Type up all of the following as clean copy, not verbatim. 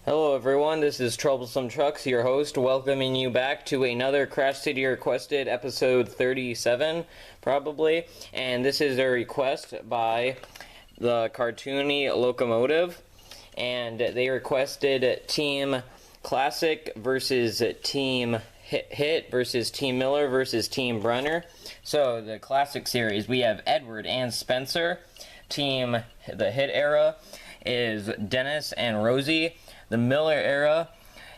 Hello everyone, this is Troublesome Trucks, your host, welcoming you back to another Crash City Requested episode 37, probably. And this is a request by the Cartoony Locomotive, and they requested Team Classic versus Team HiT versus Team Miller versus Team Brenner. So the Classic series, we have Edward and Spencer. The HiT era is Dennis and Rosie. The Miller era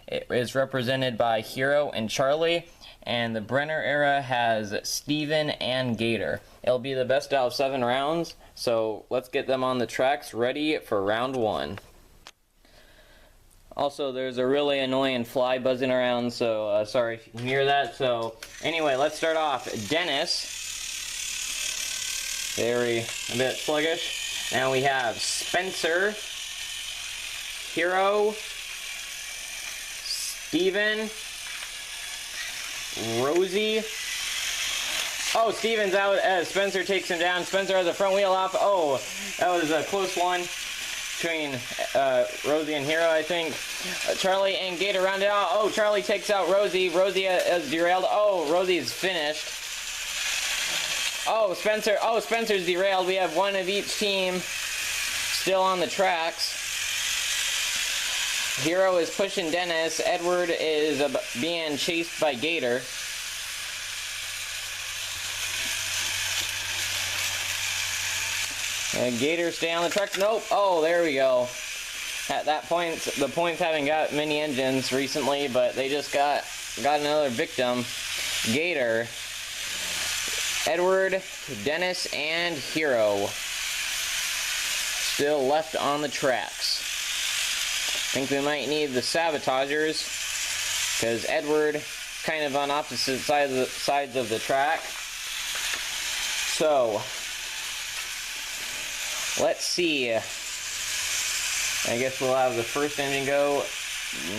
is represented by Hero and Charlie, and the Brenner era has Steven and Gator. It'll be the best out of 7 rounds, so let's get them on the tracks ready for round 1. Also, there's a really annoying fly buzzing around, so sorry if you can hear that. So anyway, let's start off. Dennis, a bit sluggish. Now we have Spencer, Hero, Steven, Rosie. Oh, Steven's out as Spencer takes him down. Spencer has a front wheel off. Oh, that was a close one between Rosie and Hero, I think. Charlie and Gator round it out. Oh, Charlie takes out Rosie. Rosie is derailed. Oh, Rosie's finished. Oh, Spencer's derailed. We have one of each team still on the tracks. Hero is pushing Dennis. Edward is being chased by Gator. And Gator stay on the track. Nope. Oh, there we go. At that point, the points haven't got many engines recently, but they just got another victim. Gator, Edward, Dennis, and Hero still left on the tracks. I think we might need the sabotagers, because Edward kind of on opposite sides of the track. So let's see. I guess we'll have the first engine go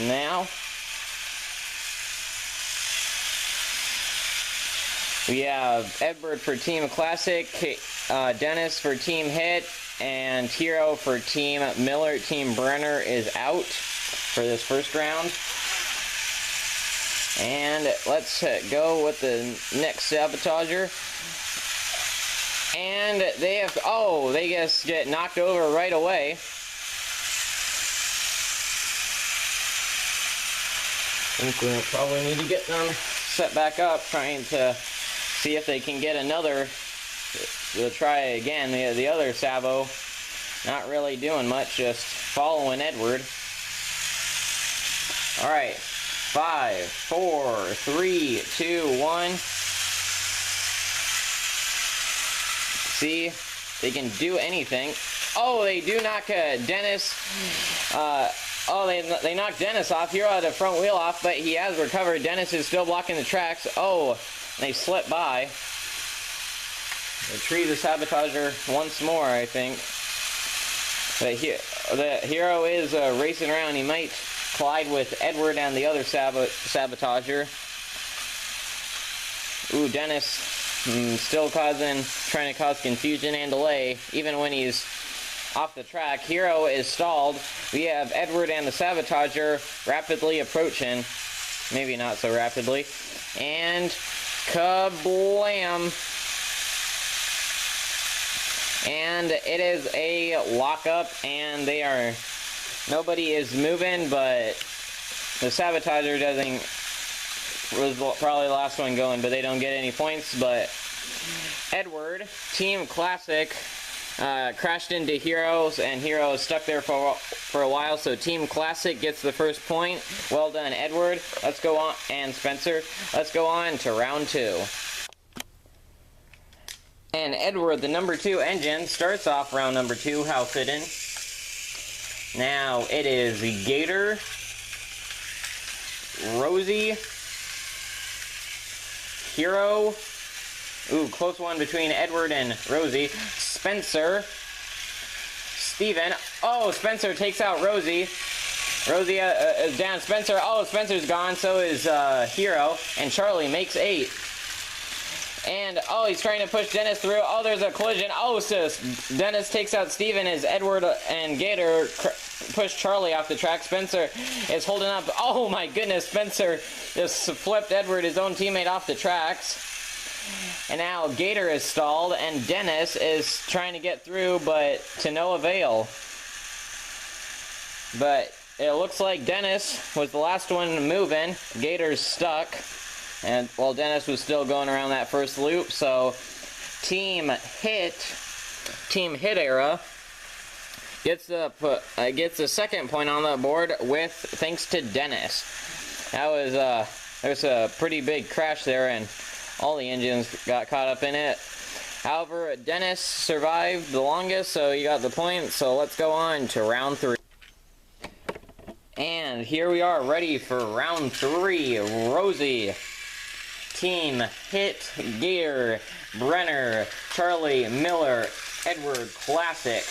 now. We have Edward for Team Classic, Dennis for Team HiT, and Hero for Team Miller. Team Brenner is out for this first round. And let's go with the next sabotager. And they just get knocked over right away. I think we'll probably need to get them set back up, trying to see if they can get another. We'll try again. The other Sabo not really doing much, just following Edward. Alright. 5, 4, 3, 2, 1. See? They can do anything. Oh, they do knock Dennis. They knocked Dennis off. Hero had the front wheel off, but he has recovered. Dennis is still blocking the tracks. Oh, they slip by. Retrieve the sabotager once more, I think. The Hero is racing around. He might collide with Edward and the other sabotager. Ooh, Dennis still trying to cause confusion and delay, even when he's off the track. Hero is stalled. We have Edward and the sabotager rapidly approaching. Maybe not so rapidly. And kablam! And it is a lockup, and nobody is moving, but the sabotager was probably the last one going, but they don't get any points. But Edward, Team Classic, crashed into Heroes, and Hero is stuck there for a while, so Team Classic gets the first point. Well done, Edward. Let's go on, and Spencer. Let's go on to round 2. And Edward, the number 2 engine, starts off round number 2. How fitting. Now it is Gator, Rosie, Hero. Ooh, close one between Edward and Rosie. Spencer, Steven. Oh, Spencer takes out Rosie. Rosie is down. Spencer. Oh, Spencer's gone. So is Hero. And Charlie makes 8. And, oh, he's trying to push Dennis through. Oh, there's a collision. Oh, so Dennis takes out Steven as Edward and Gator push Charlie off the track. Spencer is holding up. Oh my goodness, Spencer just flipped Edward, his own teammate, off the tracks. And now Gator is stalled, and Dennis is trying to get through, but to no avail. But it looks like Dennis was the last one moving. Gator's stuck. And well, Dennis was still going around that first loop, so Team HiT era gets the second point on the board with thanks to Dennis. That was there was a pretty big crash there, and all the engines got caught up in it. However, Dennis survived the longest, so he got the point. So let's go on to round 3. And here we are, ready for round 3. Rosie, Team HiT, Gator, Brenner, Charlie, Miller, Edward, Classic.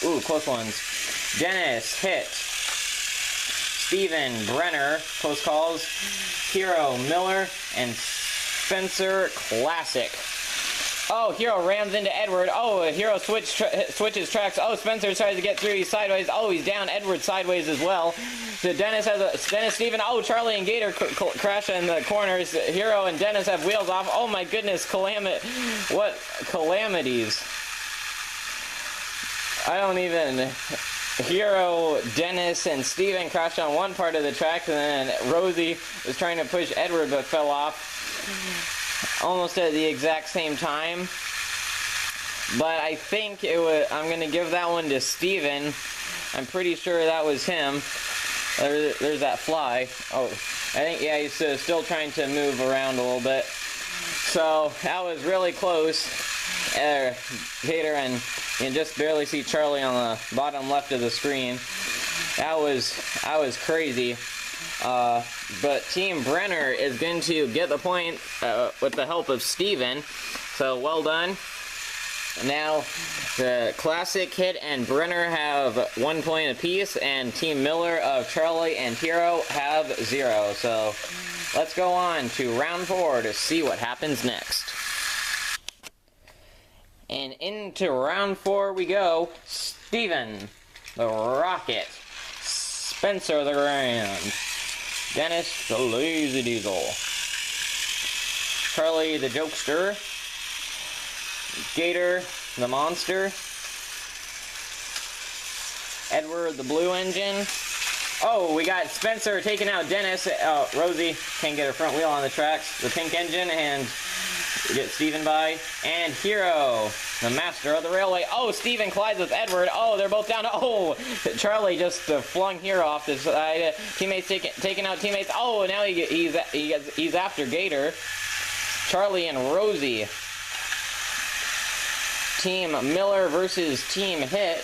Ooh, close ones. Dennis, HiT, Steven, Brenner, close calls. Hero, Miller, and Spencer, Classic. Oh, Hero rams into Edward. Oh, Hero switches tracks. Oh, Spencer tries to get through. He's sideways. Oh, he's down. Edward sideways as well. So Dennis, Steven. Oh, Charlie and Gator crash in the corners. Hero and Dennis have wheels off. Oh my goodness, what calamities. I don't even... Hero, Dennis, and Steven crashed on one part of the track, and then Rosie was trying to push Edward but fell off almost at the exact same time. But I think I'm going to give that one to Steven. I'm pretty sure that was him. There's that fly. Oh, I think, yeah, he's still trying to move around a little bit. So that was really close. Gator, and you can just barely see Charlie on the bottom left of the screen. That was crazy. But Team Brenner is going to get the point with the help of Steven. So well done. Now the Classic, HiT, and Brenner have 1 point apiece, and Team Miller of Charlie and Hero have 0. So let's go on to round 4 to see what happens next. And into round 4 we go. Steven, the Rocket. Spencer, the Grand. Dennis, the Lazy Diesel. Charlie, the Jokester. Gator, the Monster. Edward, the Blue Engine. Oh, we got Spencer taking out Dennis. Rosie can't get her front wheel on the tracks. The Pink Engine, and get Steven by. And Hero, the Master of the Railway. Oh, Steven collides with Edward. Oh, they're both down. Oh, Charlie just flung Hero off the side. Teammates taking out teammates. Oh, now he's after Gator. Charlie and Rosie. Team Miller versus Team HiT.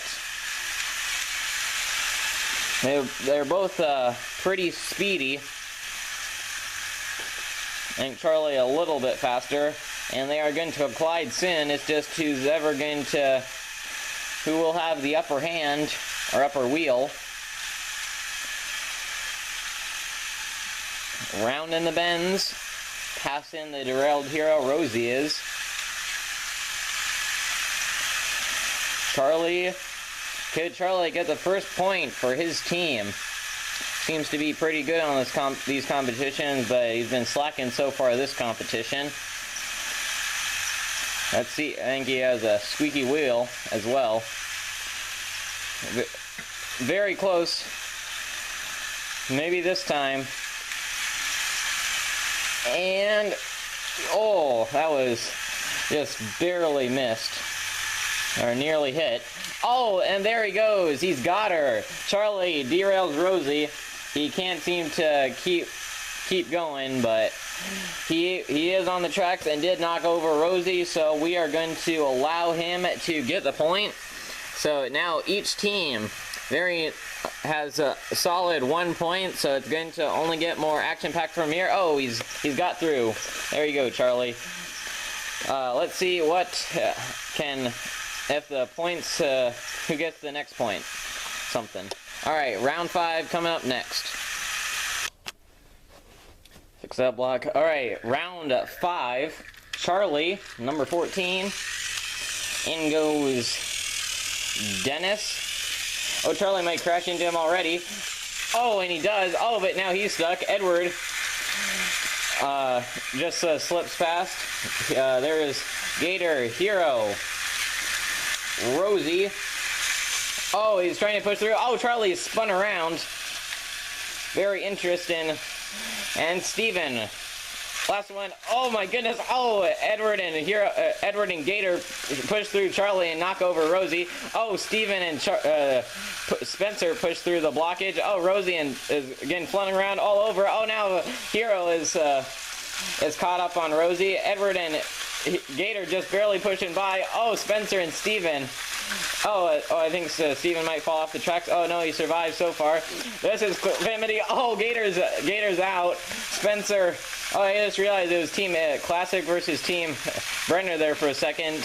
They're both pretty speedy. I think Charlie a little bit faster, and they are going to collide soon. It's just who will have the upper hand or upper wheel. Round in the bends, passing the derailed Hero. Rosie is. Charlie, could Charlie get the first point for his team? Seems to be pretty good on these competitions, but he's been slacking so far this competition. Let's see, I think he has a squeaky wheel as well. Very close. Maybe this time. And, oh, that was just barely missed. Or nearly hit. Oh, and there he goes. He's got her. Charlie derails Rosie. He can't seem to keep going, but he is on the tracks and did knock over Rosie, so we are going to allow him to get the point. So now each team has a solid 1 point, so it's going to only get more action-packed from here. Oh, he's got through. There you go, Charlie. Let's see what if the points, who gets the next point? Something. Alright, round 5 coming up next. Fix that block. Alright, round 5. Charlie, number 14. In goes Dennis. Oh, Charlie might crash into him already. Oh, and he does. Oh, but now he's stuck. Edward just slips past. There is Gator, Hero, Rosie. Oh, he's trying to push through. Oh, Charlie spun around. Very interesting. And Steven. Last one. Oh my goodness. Oh, Edward and Gator push through Charlie and knock over Rosie. Oh, Steven and Spencer push through the blockage. Oh, Rosie is again floating around all over. Oh, now Hero is caught up on Rosie. Edward and Gator just barely pushing by. Oh, Spencer and Steven. Oh, I think Steven might fall off the tracks. Oh no, he survived so far. This is Calamity. Oh, Gator's out. Spencer. Oh, I just realized it was Team Classic versus Team Brenner there for a second.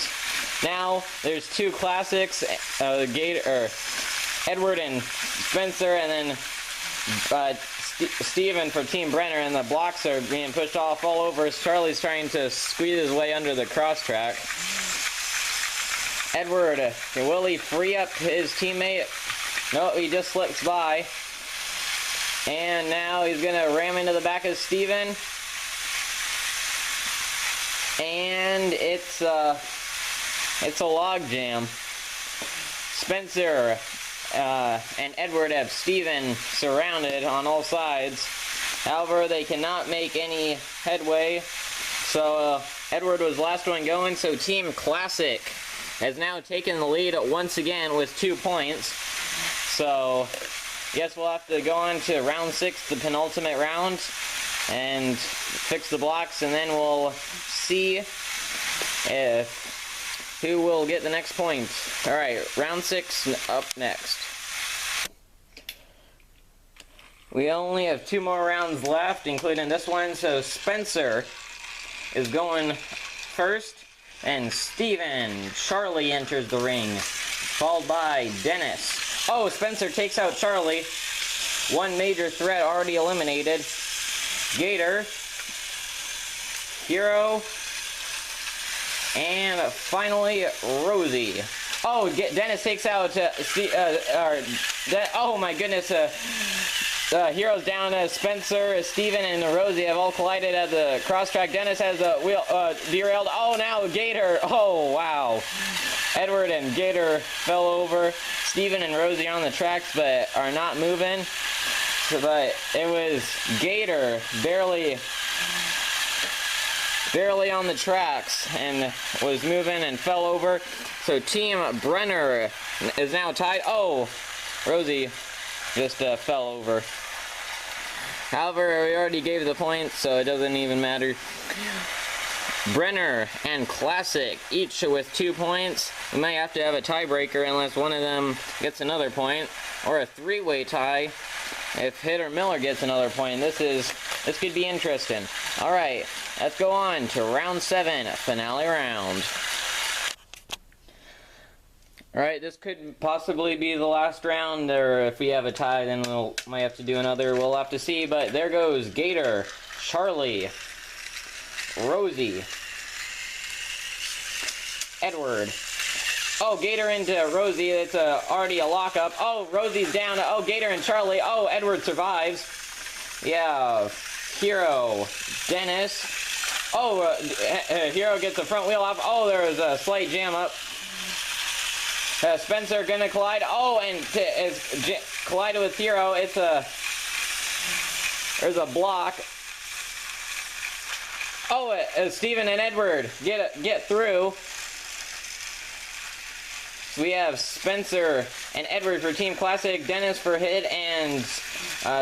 Now there's two Classics, Edward and Spencer, and then Steven for Team Brenner, and the blocks are being pushed off all over. Charlie's trying to squeeze his way under the cross track. Edward, will he free up his teammate? No, he just slips by. And now he's going to ram into the back of Steven. And it's a log jam. Spencer and Edward have Steven surrounded on all sides. However, they cannot make any headway. So Edward was last one going, so Team Classic has now taken the lead once again with 2 points. So, guess we'll have to go on to round 6, the penultimate round, and fix the blocks, and then we'll see who will get the next point. Alright, round 6 up next. We only have 2 more rounds left, including this one, so Spencer is going first. And Steven, Charlie enters the ring, followed by Dennis. Oh, Spencer takes out Charlie. One major threat already eliminated. Gator, Hero, and finally Rosie. Oh, Dennis takes out oh my goodness. Heroes down. Spencer, Steven, and Rosie have all collided at the cross-track. Dennis has a wheel derailed. Oh, now Gator. Oh, wow. Edward and Gator fell over. Steven and Rosie are on the tracks, but are not moving. But it was Gator barely on the tracks and was moving and fell over. So Team Brenner is now tied. Oh, Rosie just fell over. However, we already gave the points, so it doesn't even matter. Brenner and Classic, each with 2 points. We might have to have a tiebreaker unless one of them gets another point, or a 3-way tie if HiT or Miller gets another point. This could be interesting. All right, let's go on to round 7, finale round. Alright, this could possibly be the last round, or if we have a tie, then we might have to do another. We'll have to see, but there goes Gator, Charlie, Rosie, Edward. Oh, Gator into Rosie. It's already a lockup. Oh, Rosie's down. Oh, Gator and Charlie. Oh, Edward survives. Yeah, Hero, Dennis. Oh, Hero gets the front wheel off. Oh, there was a slight jam up. Spencer gonna collide. Oh, and collided with Hero. There's a block. Oh, Steven and Edward get through. We have Spencer and Edward for Team Classic, Dennis for HiT, and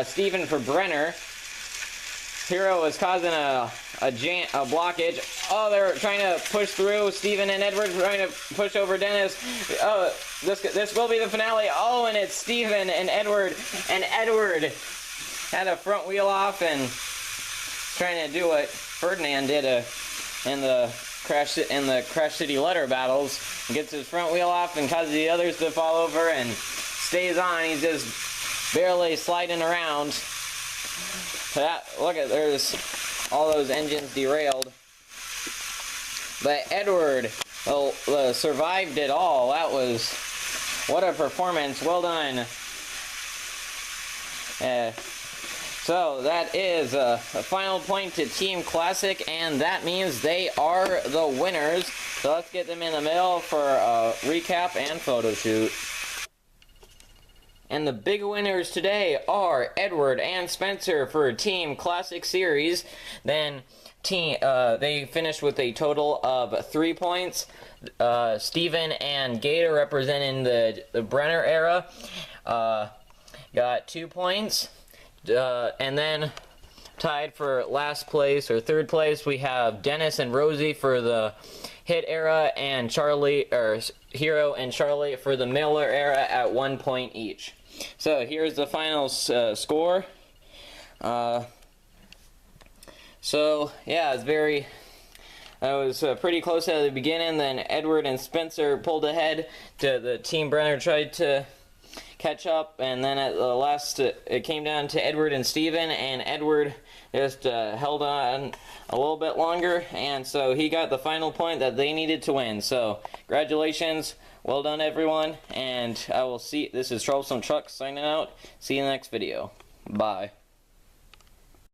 Steven for Brenner. Hero is causing a blockage. Oh, they're trying to push through. Steven and Edward trying to push over Dennis. Oh, this will be the finale. Oh, and it's Steven and Edward. And Edward had a front wheel off and trying to do what Ferdinand did in the Crash City letter battles. He gets his front wheel off and causes the others to fall over and stays on. He's just barely sliding around. Look at, there's all those engines derailed. But Edward survived it all. That was What a performance. Well done. So that is a final point to Team Classic, and that means they are the winners. So let's get them in the mail for a recap and photo shoot. And the big winners today are Edward and Spencer for Team Classic Series. Then they finished with a total of 3 points. Steven and Gator, representing the Brenner era, got 2 points. And then tied for last place or third place, we have Dennis and Rosie for the HiT era, and Hero and Charlie for the Miller era at 1 point each. So here's the final score. So yeah, it was pretty close at the beginning. Then Edward and Spencer pulled ahead. The Team Brenner tried to catch up, and then at the last it came down to Edward and Steven, and Edward just held on a little bit longer, and so he got the final point that they needed to win. So congratulations, well done everyone, and I will see. This is Troublesome Truck signing out. See you in the next video. Bye.